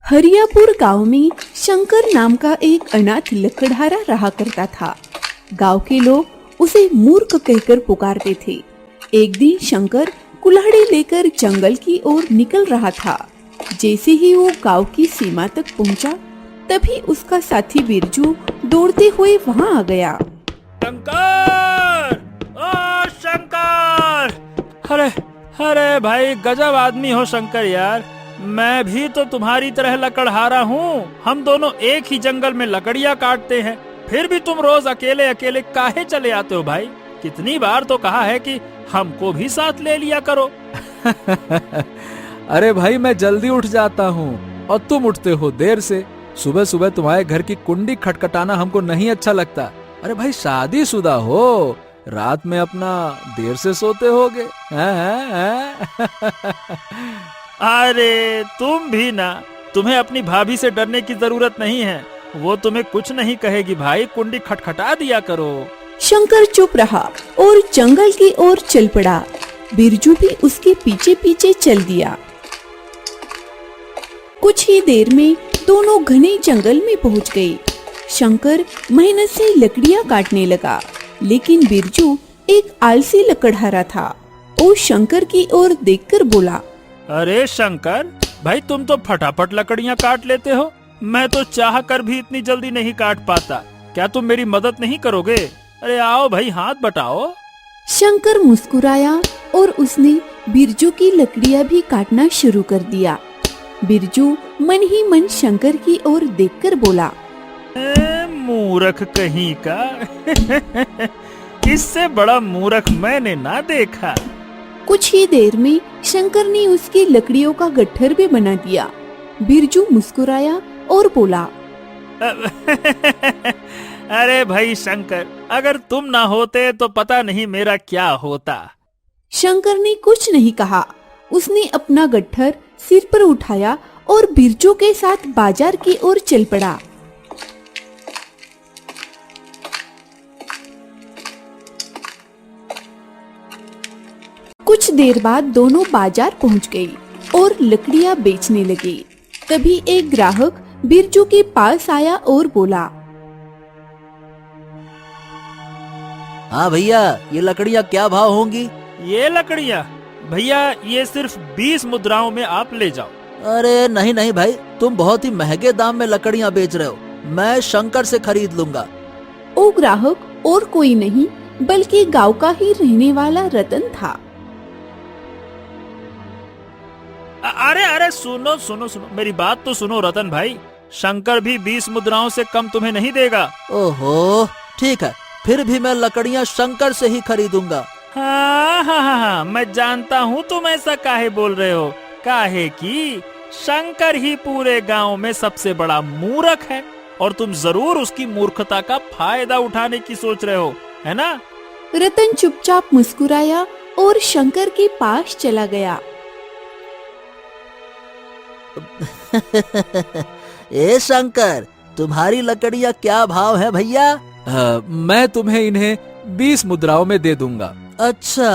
हरियापुर गांव में शंकर नाम का एक अनाथ लकड़हारा रहा करता था। गांव के लोग उसे मूर्ख कहकर पुकारते थे। एक दिन शंकर कुल्हाड़ी लेकर जंगल की ओर निकल रहा था। जैसे ही वो गांव की सीमा तक पहुंचा, तभी उसका साथी बिरजू दौड़ते हुए वहां आ गया। शंकर! ओ शंकर! अरे अरे भाई, गजब आदमी हो शंकर यार। मैं भी तो तुम्हारी तरह लकड़हारा हूँ। हम दोनों एक ही जंगल में लकड़ियाँ काटते हैं, फिर भी तुम रोज अकेले अकेले काहे चले आते हो भाई? कितनी बार तो कहा है कि हमको भी साथ ले लिया करो। अरे भाई, मैं जल्दी उठ जाता हूँ और तुम उठते हो देर से। सुबह सुबह तुम्हारे घर की कुंडी खटखटाना हमको नहीं अच्छा लगता। अरे भाई, शादीशुदा हो, रात में अपना देर से सोते होगे। अरे तुम भी ना, तुम्हें अपनी भाभी से डरने की जरूरत नहीं है। वो तुम्हें कुछ नहीं कहेगी भाई, कुंडी खटखटा दिया करो। शंकर चुप रहा और जंगल की ओर चल पड़ा। बिरजू भी उसके पीछे पीछे चल दिया। कुछ ही देर में दोनों घने जंगल में पहुंच गए। शंकर मेहनत से लकड़ियां काटने लगा, लेकिन बिरजू एक आलसी लकड़हारा था। वो शंकर की ओर देखकर बोला, अरे शंकर भाई, तुम तो फटाफट लकड़ियाँ काट लेते हो। मैं तो चाह कर भी इतनी जल्दी नहीं काट पाता। क्या तुम मेरी मदद नहीं करोगे? अरे आओ भाई, हाथ बटाओ। शंकर मुस्कुराया और उसने बिरजू की लकड़ियां भी काटना शुरू कर दिया। बिरजू मन ही मन शंकर की ओर देखकर बोला, मूर्ख कहीं का। इससे बड़ा मूर्ख मैंने ना देखा। कुछ ही देर में शंकर ने उसकी लकड़ियों का गट्ठर भी बना दिया। बिरजू मुस्कुराया और बोला, अरे भाई शंकर, अगर तुम ना होते तो पता नहीं मेरा क्या होता। शंकर ने कुछ नहीं कहा। उसने अपना गट्ठर सिर पर उठाया और बिरजू के साथ बाजार की ओर चल पड़ा। कुछ देर बाद दोनों बाजार पहुंच गए और लकड़ियां बेचने लगे। तभी एक ग्राहक बिरजू के पास आया और बोला, हाँ भैया, ये लकड़ियाँ क्या भाव होंगी? ये लकड़ियाँ भैया, ये सिर्फ 20 मुद्राओं में आप ले जाओ। अरे नहीं नहीं भाई, तुम बहुत ही महंगे दाम में लकड़ियाँ बेच रहे हो। मैं शंकर से खरीद लूंगा। वो ग्राहक और कोई नहीं बल्कि गांव का ही रहने वाला रतन था। अरे अरे, सुनो सुनो सुनो, मेरी बात तो सुनो रतन भाई। शंकर भी 20 मुद्राओं से कम तुम्हें नहीं देगा। ओहो, ठीक है, फिर भी मैं लकड़ियाँ शंकर से ही खरीदूंगा। हाँ हाँ हाँ हाँ, मैं जानता हूँ तुम ऐसा काहे बोल रहे हो। काहे कि शंकर ही पूरे गांव में सबसे बड़ा मूर्ख है और तुम जरूर उसकी मूर्खता का फायदा उठाने की सोच रहे हो, है ना? रतन चुपचाप मुस्कुराया और शंकर के पास चला गया। ए शंकर, तुम्हारी लकड़ियाँ क्या भाव है भैया? मैं तुम्हें इन्हें 20 मुद्राओं में दे दूंगा। अच्छा,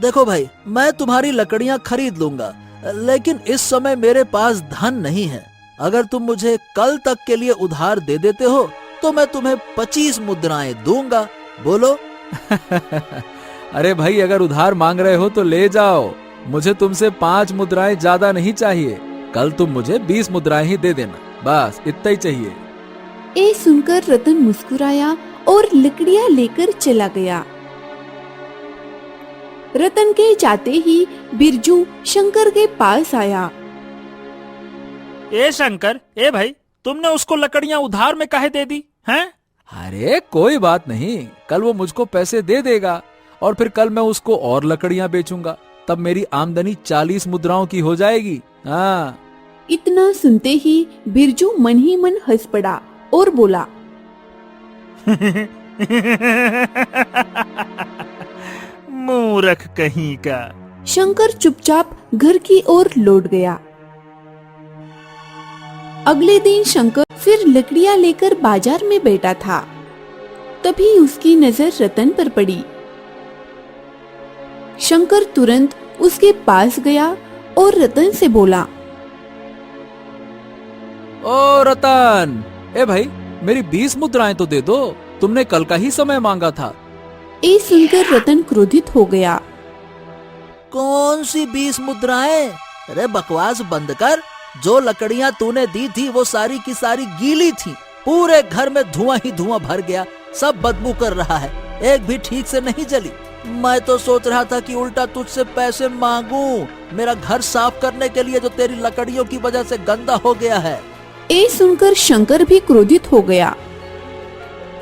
देखो भाई, मैं तुम्हारी लकड़ियाँ खरीद लूंगा, लेकिन इस समय मेरे पास धन नहीं है। अगर तुम मुझे कल तक के लिए उधार दे देते हो तो मैं तुम्हें 25 मुद्राएं दूंगा। बोलो। अरे भाई, अगर उधार मांग रहे हो तो ले जाओ। मुझे तुमसे 5 मुद्राएं ज्यादा नहीं चाहिए। कल तुम मुझे 20 मुद्राएं ही दे देना, बस इतना ही चाहिए। ये सुनकर रतन मुस्कुराया और लकड़ियां लेकर चला गया। रतन के जाते ही बिरजू शंकर के पास आया। ए शंकर, ए भाई, तुमने उसको लकड़ियाँ उधार में काहे दे दी हैं? अरे कोई बात नहीं, कल वो मुझको पैसे दे देगा और फिर कल मैं उसको और लकड़ियाँ बेचूंगा। तब मेरी आमदनी 40 मुद्राओं की हो जाएगी। हाँ। इतना सुनते ही बिरजू मन ही मन हंस पड़ा और बोला, मूर्ख कहीं का। शंकर चुपचाप घर की ओर लौट गया। अगले दिन शंकर फिर लकड़ियां लेकर बाजार में बैठा था। तभी उसकी नजर रतन पर पड़ी। शंकर तुरंत उसके पास गया और रतन से बोला, ओ रतन, ए भाई मेरी 20 मुद्राएं तो दे दो, तुमने कल का ही समय मांगा था। ये सुनकर रतन क्रोधित हो गया। कौन सी 20 मुद्राएं? अरे बकवास बंद कर। जो लकड़ियां तूने दी थी वो सारी की सारी गीली थी। पूरे घर में धुआं ही धुआं भर गया, सब बदबू कर रहा है, एक भी ठीक से नहीं जली। मैं तो सोच रहा था कि उल्टा तुझसे पैसे मांगूं मेरा घर साफ करने के लिए, जो तेरी लकड़ियों की वजह से गंदा हो गया है। ये सुनकर शंकर भी क्रोधित हो गया।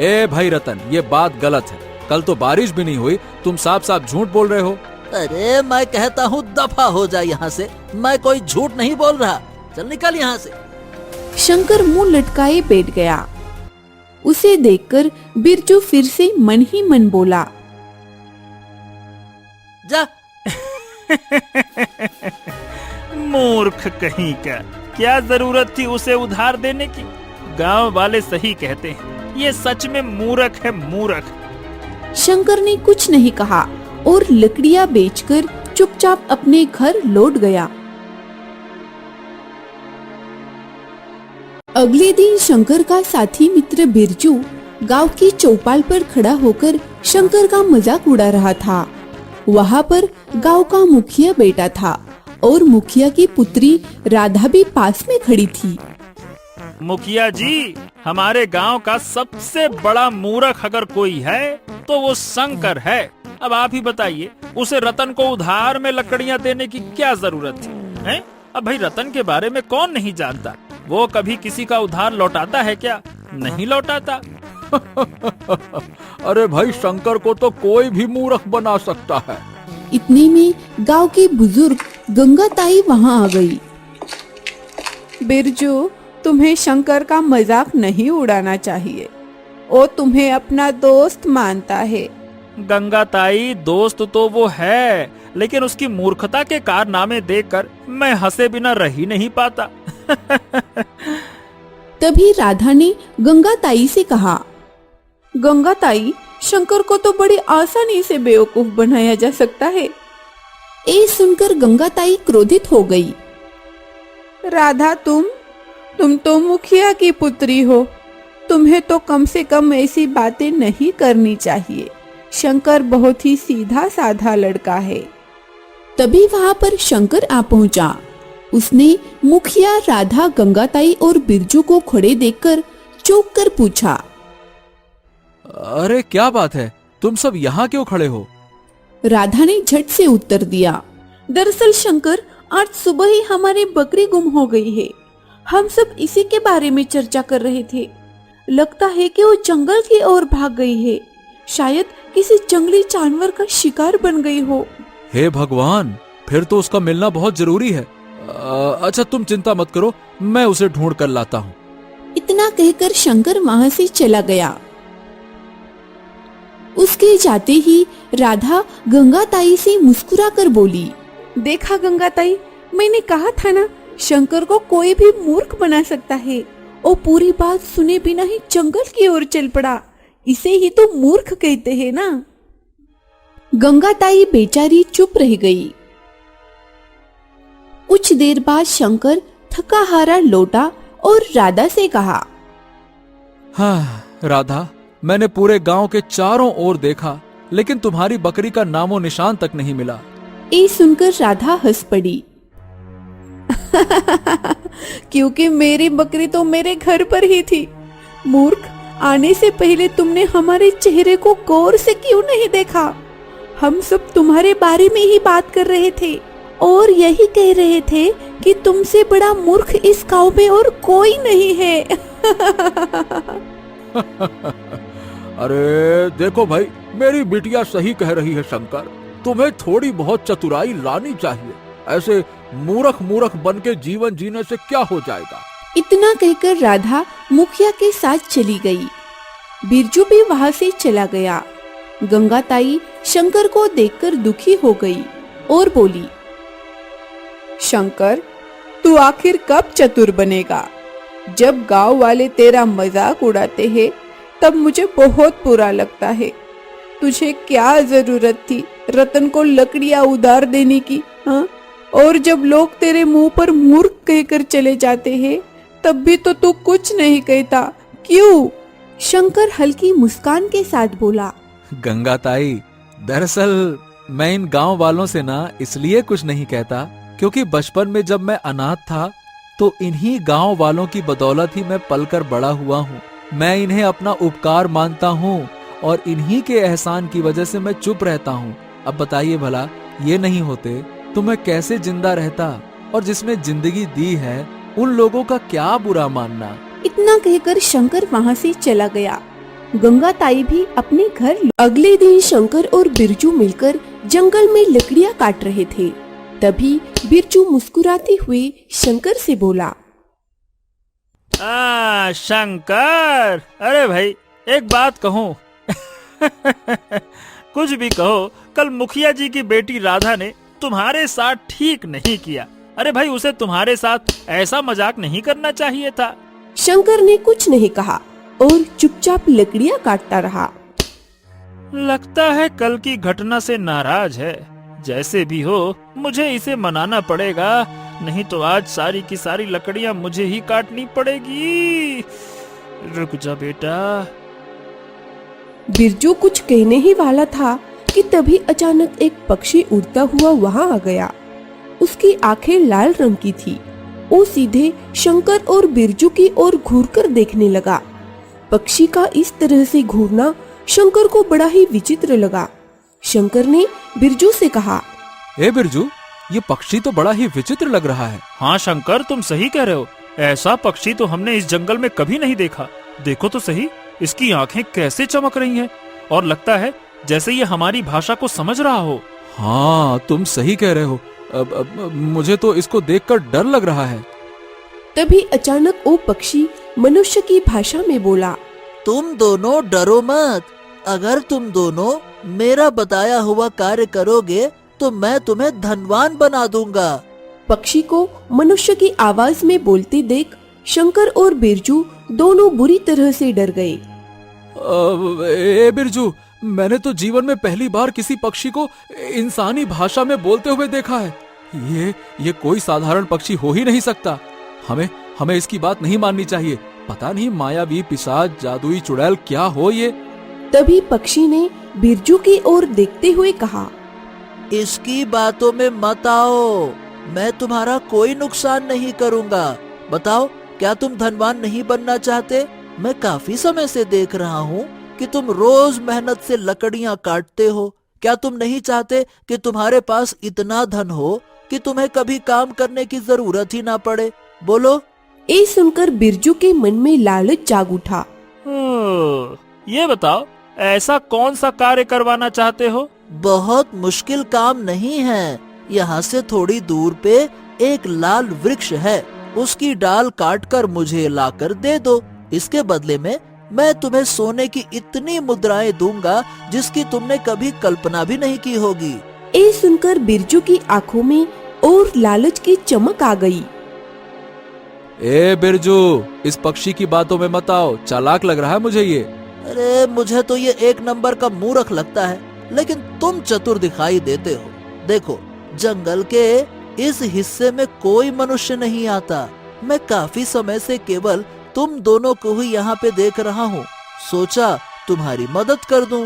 ए भाई रतन, ये बात गलत है। कल तो बारिश भी नहीं हुई, तुम साफ साफ झूठ बोल रहे हो। अरे मैं कहता हूँ दफा हो जा यहाँ से, मैं कोई झूठ नहीं बोल रहा, चल निकल यहाँ से। शंकर मुंह लटकाए बैठ गया। उसे देखकर बिरजू फिर से मन ही मन बोला, जा। मूर्ख कहीं का, क्या जरूरत थी उसे उधार देने की। गांव वाले सही कहते हैं, ये सच में मूर्ख है, मूर्ख। शंकर ने कुछ नहीं कहा और लकड़ियां बेचकर चुपचाप अपने घर लौट गया। अगले दिन शंकर का साथी मित्र बिरजू गांव की चौपाल पर खड़ा होकर शंकर का मजाक उड़ा रहा था। वहाँ पर गांव का मुखिया बैठा था और मुखिया की पुत्री राधा भी पास में खड़ी थी। मुखिया जी, हमारे गांव का सबसे बड़ा मूर्ख अगर कोई है तो वो शंकर है। अब आप ही बताइए, उसे रतन को उधार में लकड़ियां देने की क्या जरूरत थी, हैं? अब भाई रतन के बारे में कौन नहीं जानता, वो कभी किसी का उधार लौटाता है क्या? नहीं लौटाता। अरे भाई, शंकर को तो कोई भी मूर्ख बना सकता है। इतने में गांव की बुजुर्ग गंगा ताई वहाँ आ गई। बिरजू, तुम्हें शंकर का मजाक नहीं उड़ाना चाहिए, वो तुम्हें अपना दोस्त मानता है। गंगा ताई, दोस्त तो वो है, लेकिन उसकी मूर्खता के कारनामे देखकर मैं हंसे बिना रह ही नहीं पाता। तभी राधा ने गंगा ताई से कहा, गंगा ताई, शंकर को तो बड़ी आसानी से बेवकूफ बनाया जा सकता है। ये सुनकर गंगा ताई क्रोधित हो गई। राधा, तुम तो मुखिया की पुत्री हो, तुम्हें तो कम से कम ऐसी बातें नहीं करनी चाहिए। शंकर बहुत ही सीधा साधा लड़का है। तभी वहाँ पर शंकर आ पहुँचा। उसने मुखिया, राधा, गंगाताई और बिरजू को खड़े देखकर चौंक कर पूछा, अरे क्या बात है, तुम सब यहाँ क्यों खड़े हो? राधा ने झट से उत्तर दिया, दरअसल शंकर, आज सुबह ही हमारी बकरी गुम हो गई है। हम सब इसी के बारे में चर्चा कर रहे थे। लगता है कि वो जंगल की ओर भाग गई है, शायद किसी जंगली जानवर का शिकार बन गई हो। हे भगवान, फिर तो उसका मिलना बहुत जरूरी है। अच्छा तुम चिंता मत करो, मैं उसे ढूंढ कर लाता हूँ। इतना कहकर शंकर वहाँ से चला गया। उसके जाते ही राधा गंगा ताई से मुस्कुरा कर बोली, देखा गंगा ताई, मैंने कहा था ना, शंकर को कोई भी मूर्ख बना सकता है। वो पूरी बात सुने बिना ही जंगल की ओर चल पड़ा, इसे ही तो मूर्ख कहते हैं ना। गंगा ताई बेचारी चुप रह गई। कुछ देर बाद शंकर थका हारा लौटा और राधा से कहा, हाँ राधा, मैंने पूरे गांव के चारों ओर देखा, लेकिन तुम्हारी बकरी का नामो निशान तक नहीं मिला। ये सुनकर राधा हंस पड़ी। क्योंकि मेरी बकरी तो मेरे घर पर ही थी। मूर्ख, आने से पहले तुमने हमारे चेहरे को गौर से क्यों नहीं देखा? हम सब तुम्हारे बारे में ही बात कर रहे थे और यही कह रहे थे कि तुमसे बड़ा मूर्ख इस गांव में और कोई नहीं है। अरे देखो भाई, मेरी बिटिया सही कह रही है शंकर, तुम्हें थोड़ी बहुत चतुराई लानी चाहिए। ऐसे मूर्ख मूर्ख बन के जीवन जीने से क्या हो जाएगा। इतना कहकर राधा मुखिया के साथ चली गई। बिरजू भी वहाँ से चला गया। गंगा ताई शंकर को देखकर दुखी हो गई और बोली, शंकर, तू आखिर कब चतुर बनेगा? जब गांव वाले तेरा मजाक उड़ाते हैं तब मुझे बहुत बुरा लगता है। तुझे क्या जरूरत थी रतन को लकड़ियां उधार देने की, हाँ? और जब लोग तेरे मुंह पर मूर्ख कहकर चले जाते हैं तब भी तो तू कुछ नहीं कहता, क्यों? शंकर हल्की मुस्कान के साथ बोला। गंगा ताई, दरअसल मैं इन गांव वालों से ना इसलिए कुछ नहीं कहता क्योंकि बचपन में जब मैं अनाथ था तो इन्हीं गांव वालों की बदौलत ही मैं पलकर बड़ा हुआ हूँ। मैं इन्हें अपना उपकार मानता हूँ और इन्हीं के एहसान की वजह से मैं चुप रहता हूँ। अब बताइए भला, ये नहीं होते तो मैं कैसे जिंदा रहता? और जिसने जिंदगी दी है उन लोगों का क्या बुरा मानना। इतना कहकर शंकर वहाँ से चला गया। गंगा ताई भी अपने घर। अगले दिन शंकर और बिरजू मिलकर जंगल में लकड़ियाँ काट रहे थे। तभी बिरजू मुस्कुराते हुए शंकर से बोला। शंकर, अरे भाई एक बात कहूँ कुछ भी कहो, कल मुखिया जी की बेटी राधा ने तुम्हारे साथ ठीक नहीं किया। अरे भाई, उसे तुम्हारे साथ ऐसा मजाक नहीं करना चाहिए था। शंकर ने कुछ नहीं कहा और चुपचाप लकड़ियाँ काटता रहा। लगता है कल की घटना से नाराज है। जैसे भी हो मुझे इसे मनाना पड़ेगा, नहीं तो आज सारी की सारी लकड़ियाँ मुझे ही काटनी पड़ेगी। रुक जा बेटा। बिरजू कुछ कहने ही वाला था कि तभी अचानक एक पक्षी उड़ता हुआ वहाँ आ गया। उसकी आंखें लाल रंग की थी। वो सीधे शंकर और बिरजू की ओर घूरकर देखने लगा। पक्षी का इस तरह से घूरना शंकर को बड़ा ही विचित्र लगा। शंकर ने बिरजू से कहा, ए बिरजू, ये पक्षी तो बड़ा ही विचित्र लग रहा है। हाँ शंकर, तुम सही कह रहे हो। ऐसा पक्षी तो हमने इस जंगल में कभी नहीं देखा। देखो तो सही, इसकी आंखें कैसे चमक रही हैं और लगता है जैसे ये हमारी भाषा को समझ रहा हो। हाँ, तुम सही कह रहे हो। अब मुझे तो इसको देखकर डर लग रहा है। तभी अचानक वो पक्षी मनुष्य की भाषा में बोला, तुम दोनों डरो मत। अगर तुम दोनों मेरा बताया हुआ कार्य करोगे तो मैं तुम्हें धनवान बना दूंगा। पक्षी को मनुष्य की आवाज में बोलते देख शंकर और बिरजू दोनों बुरी तरह से डर गए। ए बिरजू, मैंने तो जीवन में पहली बार किसी पक्षी को इंसानी भाषा में बोलते हुए देखा है। ये कोई साधारण पक्षी हो ही नहीं सकता। हमें इसकी बात नहीं माननी चाहिए। पता नहीं मायावी, पिशाच, जादुई चुड़ैल क्या हो ये। तभी पक्षी ने बिरजू की ओर देखते हुए कहा, इसकी बातों में मत आओ। मैं तुम्हारा कोई नुकसान नहीं करूंगा। बताओ, क्या तुम धनवान नहीं बनना चाहते? मैं काफी समय से देख रहा हूँ कि तुम रोज मेहनत से लकड़ियाँ काटते हो। क्या तुम नहीं चाहते कि तुम्हारे पास इतना धन हो कि तुम्हें कभी काम करने की जरूरत ही ना पड़े? बोलो। ये सुनकर बिरजू के मन में लालच जाग उठा। ये बताओ, ऐसा कौन सा कार्य करवाना चाहते हो? बहुत मुश्किल काम नहीं है। यहाँ से थोड़ी दूर पे एक लाल वृक्ष है। उसकी डाल काटकर मुझे लाकर दे दो। इसके बदले में मैं तुम्हें सोने की इतनी मुद्राएं दूंगा जिसकी तुमने कभी कल्पना भी नहीं की होगी। ये सुनकर बिरजू की आंखों में और लालच की चमक आ गई। ए बिरजू, इस पक्षी की बातों में मत आओ। चालाक लग रहा है मुझे ये। अरे मुझे तो ये एक नंबर का मूर्ख लगता है, लेकिन तुम चतुर दिखाई देते हो। देखो, जंगल के इस हिस्से में कोई मनुष्य नहीं आता। मैं काफी समय से केवल तुम दोनों को ही यहाँ पे देख रहा हूँ। सोचा तुम्हारी मदद कर दूं।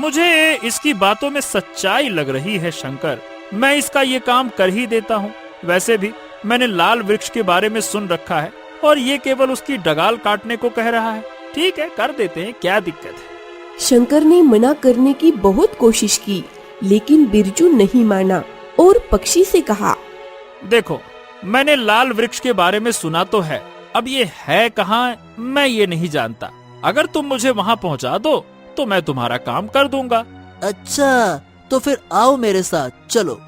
मुझे इसकी बातों में सच्चाई लग रही है शंकर। मैं इसका ये काम कर ही देता हूँ। वैसे भी मैंने लाल वृक्ष के बारे में सुन रखा है और ये केवल उसकी डगाल काटने को कह रहा है। ठीक है, कर देते हैं, क्या दिक्कत है। शंकर ने मना करने की बहुत कोशिश की, लेकिन बिरजू नहीं माना और पक्षी से कहा, देखो, मैंने लाल वृक्ष के बारे में सुना तो है, अब ये है कहाँ मैं ये नहीं जानता। अगर तुम मुझे वहाँ पहुँचा दो तो मैं तुम्हारा काम कर दूंगा। अच्छा, तो फिर आओ मेरे साथ, चलो।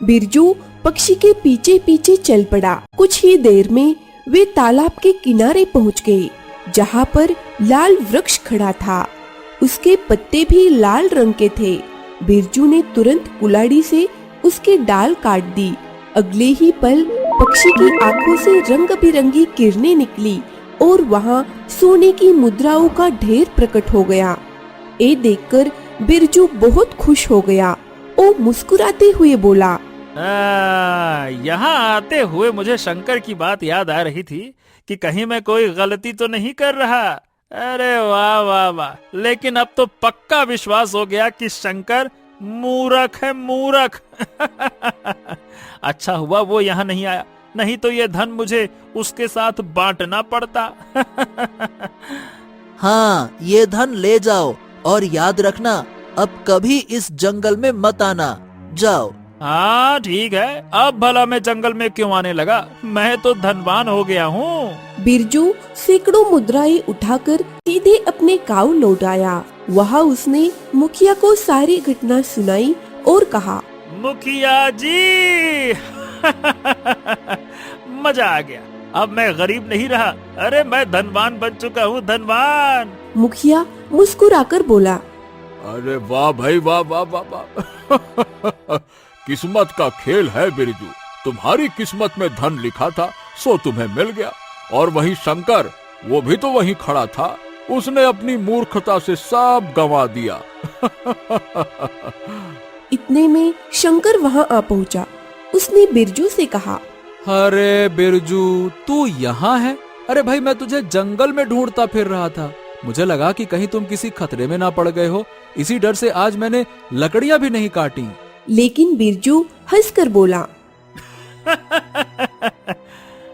बिरजू पक्षी के पीछे पीछे चल पड़ा। कुछ ही देर में वे तालाब के किनारे पहुँच गए, जहाँ पर लाल वृक्ष खड़ा था। उसके पत्ते भी लाल रंग के थे। बिरजू ने तुरंत कुल्हाड़ी से उसकी डाल काट दी। अगले ही पल पक्षी की आंखों से रंग बिरंगी किरणें निकली और वहाँ सोने की मुद्राओं का ढेर प्रकट हो गया। ये देखकर बिरजू बहुत खुश हो गया। वो मुस्कुराते हुए बोला, यहाँ आते हुए मुझे शंकर की बात याद आ रही थी कि कहीं मैं कोई गलती तो नहीं कर रहा। अरे वाह वाह वाह, लेकिन अब तो पक्का विश्वास हो गया कि शंकर मूर्ख है, मूर्ख। अच्छा हुआ वो यहाँ नहीं आया, नहीं तो ये धन मुझे उसके साथ बांटना पड़ता। हाँ, ये धन ले जाओ और याद रखना अब कभी इस जंगल में मत आना। जाओ। हाँ ठीक है, अब भला मैं जंगल में क्यों आने लगा, मैं तो धनवान हो गया हूँ। बिरजू सैकड़ों मुद्राएं उठाकर सीधे अपने गांव लौट आया। वहाँ उसने मुखिया को सारी घटना सुनाई और कहा, मुखिया जी, मजा आ गया, अब मैं गरीब नहीं रहा। अरे मैं धनवान बन चुका हूँ, धनवान। मुखिया मुस्कुराकर बोला, अरे वाह भाई, वाह वाह वाह वाह। किस्मत का खेल है बिरजू, तुम्हारी किस्मत में धन लिखा था सो तुम्हें मिल गया। और वही शंकर, वो भी तो वहीं खड़ा था, उसने अपनी मूर्खता से सब गंवा दिया। इतने में शंकर वहाँ आ पहुँचा। उसने बिरजू से कहा, अरे बिरजू, तू यहाँ है? अरे भाई, मैं तुझे जंगल में ढूंढता फिर रहा था। मुझे लगा कि कहीं तुम किसी खतरे में ना पड़ गए हो, इसी डर से आज मैंने लकड़ियां भी नहीं काटी। लेकिन बिरजू हंसकर बोला,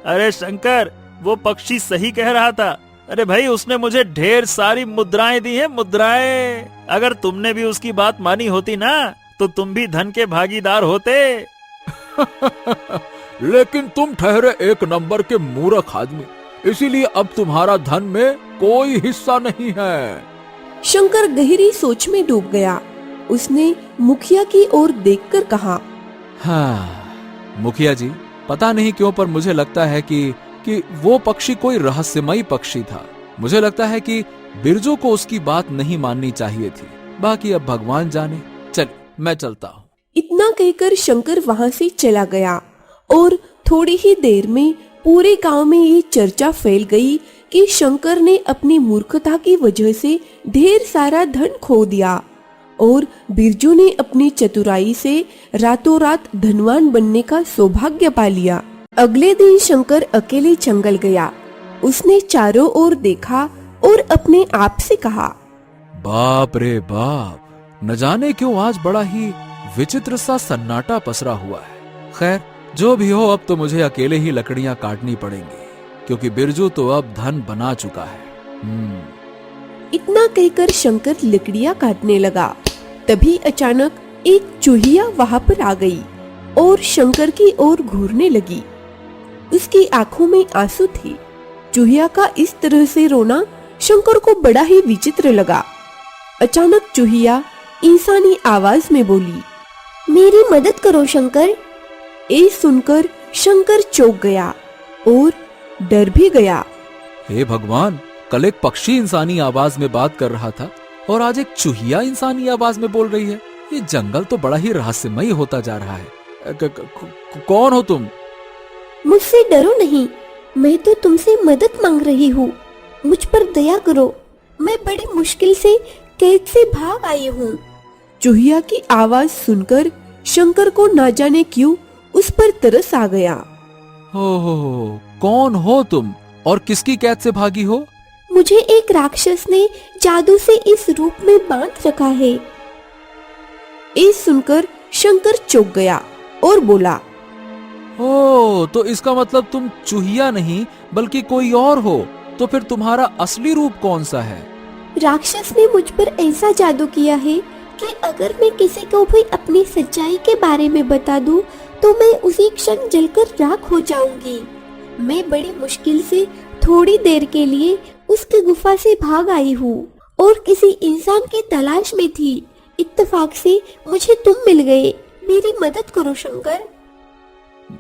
अरे शंकर, वो पक्षी सही कह रहा था। अरे भाई, उसने मुझे ढेर सारी मुद्राएं दी हैं, मुद्राएं। अगर तुमने भी उसकी बात मानी होती ना, तो तुम भी धन के भागीदार होते। लेकिन तुम ठहरे एक नंबर के मूर्ख आदमी, इसीलिए अब तुम्हारा धन में कोई हिस्सा नहीं है। शंकर गहरी सोच में डूब गया। उसने मुखिया की ओर देखकर कहा, हाँ मुखिया जी, पता नहीं क्यों पर मुझे लगता है कि वो पक्षी कोई रहस्यमयी पक्षी था। मुझे लगता है कि बिरजू को उसकी बात नहीं माननी चाहिए थी। बाकी अब भगवान जाने। चल, मैं चलता हूँ। इतना कहकर शंकर वहाँ से चला गया और थोड़ी ही देर में पूरे गांव में ये चर्चा फैल गई कि शंकर ने अपनी मूर्खता की वजह से ढेर सारा धन खो दिया और बिरजू ने अपनी चतुराई से रातों रात धनवान बनने का सौभाग्य पा लिया। अगले दिन शंकर अकेले जंगल गया। उसने चारों ओर देखा और अपने आप से कहा, बाप रे बाप, न जाने क्यों आज बड़ा ही विचित्र सा सन्नाटा पसरा हुआ है। खैर, जो भी हो, अब तो मुझे अकेले ही लकड़ियां काटनी पड़ेंगी, क्योंकि बिरजू तो अब धन बना चुका है। इतना कहकर शंकर लकड़ियां काटने लगा। तभी अचानक एक चूहिया वहां पर आ गई और शंकर की ओर घूरने लगी। उसकी आंखों में आंसू थे। चूहिया का इस तरह से रोना शंकर को बड़ा ही विचित्र लगा। अचानक चूहिया इंसानी आवाज में बोली, मेरी मदद करो शंकर। ये सुनकर शंकर चौंक गया और डर भी गया। हे भगवान, कल एक पक्षी इंसानी आवाज में बात कर रहा था और आज एक चूहिया इंसानी आवाज में बोल रही है। ये जंगल तो बड़ा ही रहस्यमयी होता जा रहा है। कौन हो तुम? मुझसे डरो नहीं, मैं तो तुमसे मदद मांग रही हूँ। मुझ पर दया करो, मैं बड़ी मुश्किल से कैद से भाग आई हूँ। चूहिया की आवाज सुनकर शंकर को ना जाने क्यों उस पर तरस आ गया। हो, कौन हो तुम और किसकी कैद से भागी हो? मुझे एक राक्षस ने जादू से इस रूप में बांध रखा है। ये सुनकर शंकर चौंक गया और बोला, ओ, तो इसका मतलब तुम चूहिया नहीं बल्कि कोई और हो। तो फिर तुम्हारा असली रूप कौन सा है? राक्षस ने मुझ पर ऐसा जादू किया है कि अगर मैं किसी को भी अपनी सच्चाई के बारे में बता दूं, तो मैं उसी क्षण जलकर राख हो जाऊंगी। मैं बड़ी मुश्किल से थोड़ी देर के लिए उसकी गुफा से भाग आई हूँ और किसी इंसान की तलाश में थी। इत्तेफाक से मुझे तुम मिल गए। मेरी मदद करो शंकर।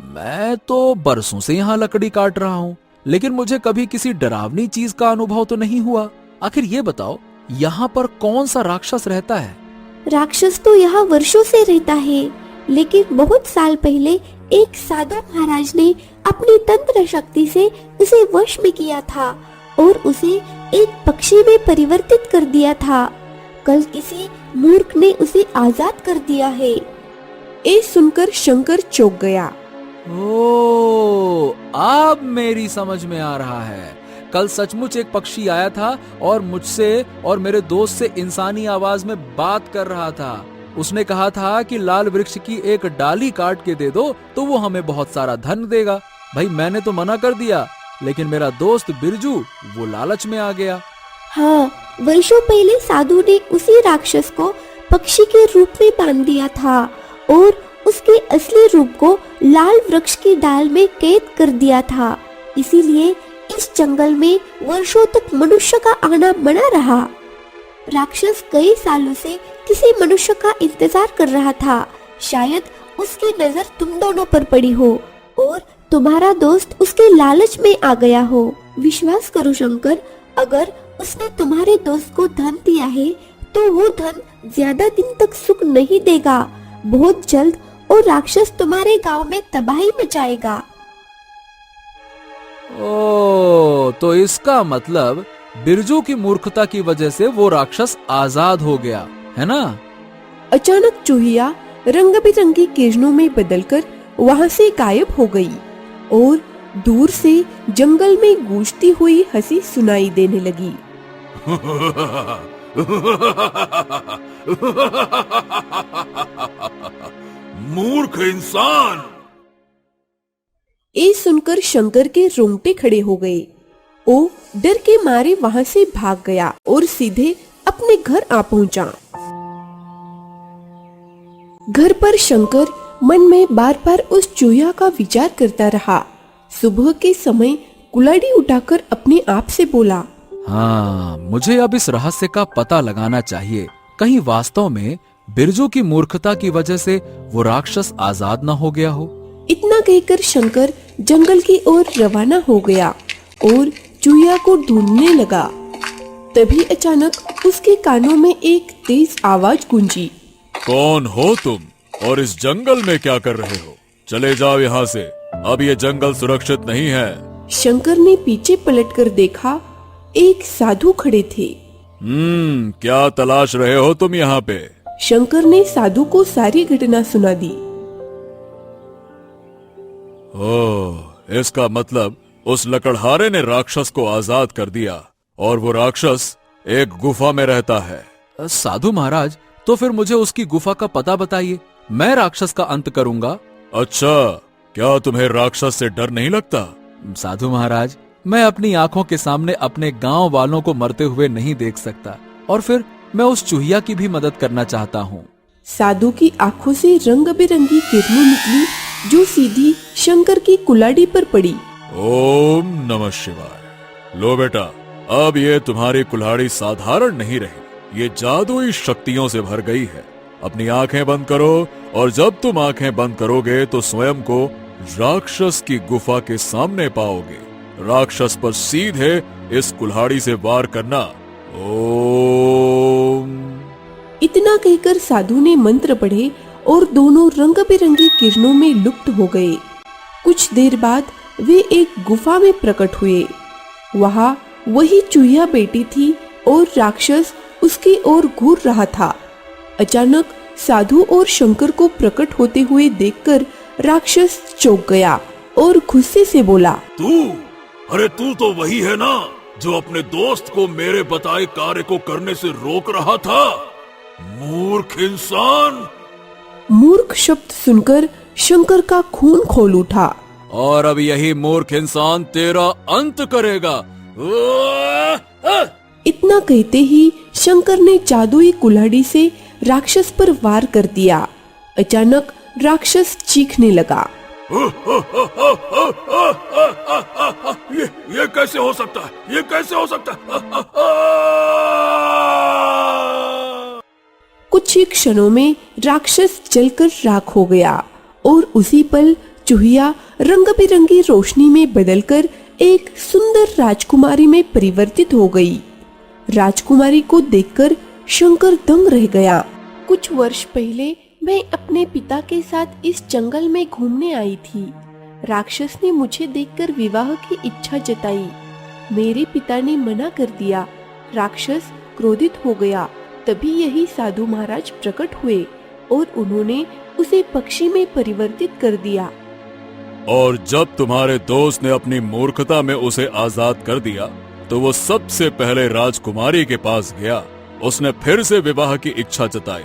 मैं तो बरसों से यहाँ लकड़ी काट रहा हूँ, लेकिन मुझे कभी किसी डरावनी चीज का अनुभव तो नहीं हुआ। आखिर ये बताओ, यहाँ पर कौन सा राक्षस रहता है? राक्षस तो यहाँ वर्षों से रहता है, लेकिन बहुत साल पहले एक साधु महाराज ने अपनी तंत्र शक्ति से उसे वश में किया था और उसे एक पक्षी में परिवर्तित कर दिया था। कल किसी मूर्ख ने उसे आजाद कर दिया है। ये सुनकर शंकर चौंक गया। ओ, अब मेरी समझ में आ रहा है। कल सचमुच एक पक्षी आया था और मुझसे और मेरे दोस्त से इंसानी आवाज में बात कर रहा था। उसने कहा था कि लाल वृक्ष की एक डाली काट के दे दो तो वो हमें बहुत सारा धन देगा। भाई मैंने तो मना कर दिया, लेकिन मेरा दोस्त बिरजू वो लालच में आ गया। हाँ, वर्षों पहले साधु ने उसी राक्षस को पक्षी के रूप में बांध दिया था और उसके असली रूप को लाल वृक्ष की डाल में कैद कर दिया था। इसीलिए इस जंगल में वर्षों तक मनुष्य का आना मना रहा। राक्षस कई सालों से किसी मनुष्य का इंतजार कर रहा था। शायद उसकी नजर तुम दोनों पर पड़ी हो और तुम्हारा दोस्त उसके लालच में आ गया हो। विश्वास करो शंकर, अगर उसने तुम्हारे दोस्त को धन दिया है तो वो धन ज्यादा दिन तक सुख नहीं देगा। बहुत जल्द और राक्षस तुम्हारे गांव में तबाही मचाएगा। ओ, तो इसका मतलब बिरजू की मूर्खता की वजह से वो राक्षस आजाद हो गया, है ना? अचानक चूहिया रंग बिरंगी किरणों में बदलकर वहां से गायब हो गई और दूर से जंगल में गूंजती हुई हंसी सुनाई देने लगी। मूर्ख इंसान! ये सुनकर शंकर के रोंगटे खड़े हो गए। वो डर के मारे वहां से भाग गया और सीधे अपने घर आ पहुंचा। घर पर शंकर मन में बार बार उस चूहिया का विचार करता रहा। सुबह के समय कुल्हाड़ी उठाकर अपने आप से बोला, हाँ, मुझे अब इस रहस्य का पता लगाना चाहिए। कहीं वास्तव में बिरजू की मूर्खता की वजह से वो राक्षस आजाद न हो गया हो। इतना कहकर शंकर जंगल की ओर रवाना हो गया और चूहिया को ढूंढने लगा। तभी अचानक उसके कानों में एक तेज आवाज गूंजी। कौन हो तुम और इस जंगल में क्या कर रहे हो? चले जाओ यहाँ से, अब ये जंगल सुरक्षित नहीं है। शंकर ने पीछे पलटकर देखा, एक साधु खड़े थे। क्या तलाश रहे हो तुम यहाँ पे? शंकर ने साधु को सारी घटना सुना दी। ओह, इसका मतलब उस लकड़हारे ने राक्षस को आजाद कर दिया और वो राक्षस एक गुफा में रहता है। साधु महाराज, तो फिर मुझे उसकी गुफा का पता बताइए, मैं राक्षस का अंत करूंगा। अच्छा, क्या तुम्हें राक्षस से डर नहीं लगता? साधु महाराज, मैं अपनी आंखों के सामने अपने गांव वालों को मरते हुए नहीं देख सकता, और फिर मैं उस चूहिया की भी मदद करना चाहता हूँ। साधु की आंखों से रंग बिरंगी किरणें निकली जो सीधी शंकर की कुल्हाड़ी पर पड़ी। ओम नमः शिवाय। लो बेटा, अब ये तुम्हारी कुल्हाड़ी साधारण नहीं रही, ये जादुई शक्तियों से भर गई है। अपनी आंखें बंद करो और जब तुम आंखें बंद करोगे तो स्वयं को राक्षस की गुफा के सामने पाओगे। राक्षस पर सीधे इस कुल्हाड़ी से वार करना। ओम। इतना कहकर साधु ने मंत्र पढ़े और दोनों रंग बिरंगी किरणों में लुप्त हो गए। कुछ देर बाद वे एक गुफा में प्रकट हुए। वहाँ वही चूहिया बैठी थी और राक्षस उसकी ओर घूर रहा था। अचानक साधु और शंकर को प्रकट होते हुए देखकर राक्षस चौंक गया और गुस्से से बोला, अरे तू तो वही है ना जो अपने दोस्त को मेरे बताए कार्य को करने से रोक रहा था? मूर्ख इंसान! मूर्ख शब्द सुनकर शंकर का खून खोल उठा। और अब यही मूर्ख इंसान तेरा अंत करेगा। इतना कहते ही शंकर ने जादुई कुल्हाड़ी से राक्षस पर वार कर दिया। अचानक राक्षस चीखने लगा। ये कैसे हो सकता है? ये कैसे हो सकता है? कुछ ही क्षणों में राक्षस जलकर राख हो गया और उसी पल चूहिया रंग बिरंगी रोशनी में बदलकर एक सुंदर राजकुमारी में परिवर्तित हो गई। राजकुमारी को देखकर शंकर दंग रह गया। कुछ वर्ष पहले मैं अपने पिता के साथ इस जंगल में घूमने आई थी। राक्षस ने मुझे देखकर विवाह की इच्छा जताई। मेरे पिता ने मना कर दिया। राक्षस क्रोधित हो गया। तभी यही साधु महाराज प्रकट हुए और उन्होंने उसे पक्षी में परिवर्तित कर दिया। और जब तुम्हारे दोस्त ने अपनी मूर्खता में उसे आजाद कर दिया तो वो सबसे पहले राजकुमारी के पास गया। उसने फिर से विवाह की इच्छा जताई।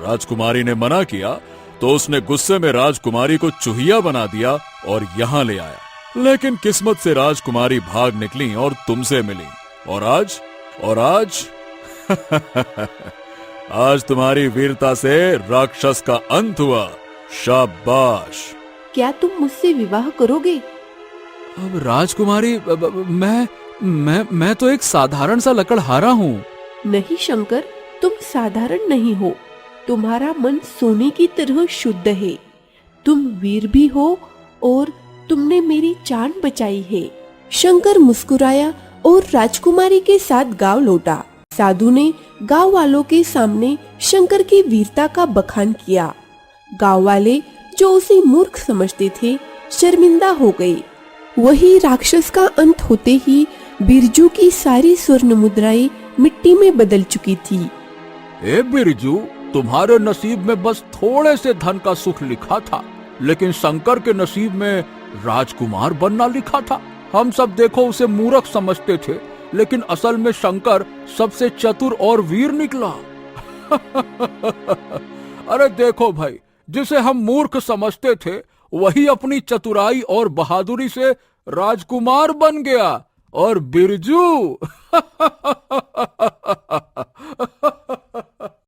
राजकुमारी ने मना किया तो उसने गुस्से में राजकुमारी को चूहिया बना दिया और यहाँ ले आया। लेकिन किस्मत से राजकुमारी भाग निकली और तुमसे मिली। और आज आज तुम्हारी वीरता से राक्षस का अंत हुआ। शाबाश। क्या तुम मुझसे विवाह करोगे? अब राजकुमारी, मैं तो एक साधारण सा लकड़हारा हूँ। नहीं शंकर, तुम साधारण नहीं हो। तुम्हारा मन सोने की तरह शुद्ध है। तुम वीर भी हो और तुमने मेरी जान बचाई है। शंकर मुस्कुराया और राजकुमारी के साथ गांव लौटा। साधु ने गांव वालों के सामने शंकर की वीरता का बखान किया। गांव वाले जो उसे मूर्ख समझते थे शर्मिंदा हो गए। वही राक्षस का अंत होते ही बिरजू की सारी स्वर्ण मुद्राएं मिट्टी में बदल चुकी थी। ए बिरजू, तुम्हारे नसीब में बस थोड़े से धन का सुख लिखा था, लेकिन शंकर के नसीब में राजकुमार बनना लिखा था। हम सब देखो उसे मूर्ख समझते थे, लेकिन असल में शंकर सबसे चतुर और वीर निकला। अरे देखो भाई, जिसे हम मूर्ख समझते थे वही अपनी चतुराई और बहादुरी से राजकुमार बन गया। और बिरजू